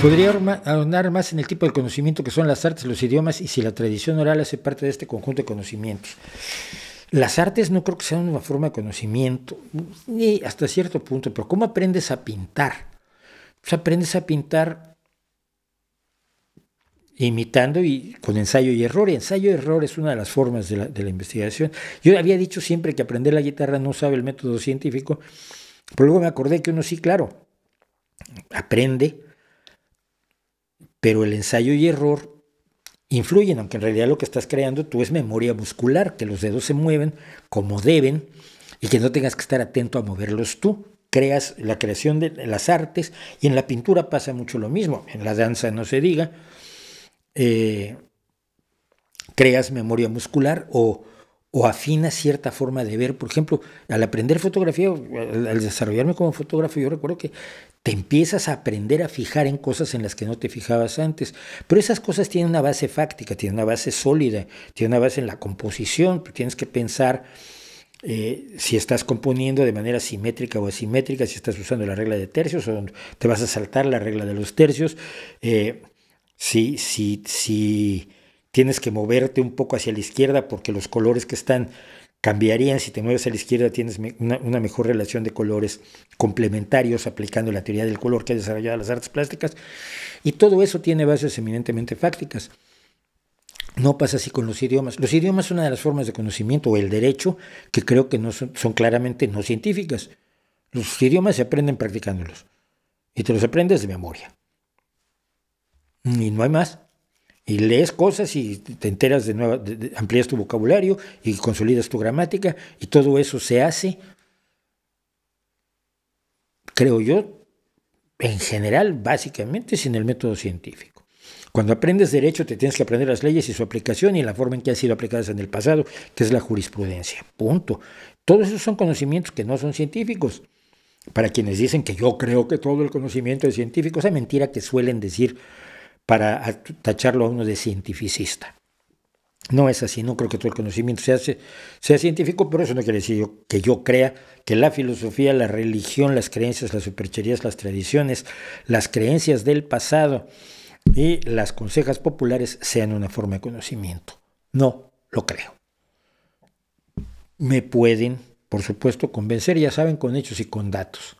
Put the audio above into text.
Podría ahondar más en el tipo de conocimiento que son las artes, los idiomas y si la tradición oral hace parte de este conjunto de conocimientos. Las artes no creo que sean una forma de conocimiento, ni hasta cierto punto, pero ¿cómo aprendes a pintar? Pues aprendes a pintar imitando y con ensayo y error. Y ensayo y error es una de las formas de la investigación. Yo había dicho siempre que aprender la guitarra no sabe el método científico, pero luego me acordé que uno sí, claro, aprende, pero el ensayo y error influyen, aunque en realidad lo que estás creando tú es memoria muscular, que los dedos se mueven como deben y que no tengas que estar atento a moverlos tú. Creas la creación de las artes y en la pintura pasa mucho lo mismo, en la danza no se diga, creas memoria muscular o afinas cierta forma de ver. Por ejemplo, al aprender fotografía, al desarrollarme como fotógrafo, yo recuerdo que te empiezas a aprender a fijar en cosas en las que no te fijabas antes. Pero esas cosas tienen una base fáctica, tienen una base sólida, tienen una base en la composición. Tienes que pensar si estás componiendo de manera simétrica o asimétrica, si estás usando la regla de tercios o te vas a saltar la regla de los tercios, si tienes que moverte un poco hacia la izquierda porque los colores que están cambiarían. Si te mueves a la izquierda tienes una mejor relación de colores complementarios aplicando la teoría del color que ha desarrollado las artes plásticas. Y todo eso tiene bases eminentemente fácticas. No pasa así con los idiomas. Los idiomas son una de las formas de conocimiento, o el derecho, que creo que no son claramente no científicas. Los idiomas se aprenden practicándolos. Y te los aprendes de memoria. Y no hay más. Y lees cosas y te enteras de nuevo, amplías tu vocabulario y consolidas tu gramática, y todo eso se hace, creo yo, en general, básicamente, sin el método científico. Cuando aprendes derecho te tienes que aprender las leyes y su aplicación y la forma en que han sido aplicadas en el pasado, que es la jurisprudencia. Punto. Todos esos son conocimientos que no son científicos. Para quienes dicen que yo creo que todo el conocimiento es científico, esa mentira que suelen decir para tacharlo a uno de cientificista. No es así, no creo que todo el conocimiento sea científico, pero eso no quiere decir que yo crea que la filosofía, la religión, las creencias, las supercherías, las tradiciones, las creencias del pasado y las consejas populares sean una forma de conocimiento. No lo creo. Me pueden, por supuesto, convencer, ya saben, con hechos y con datos.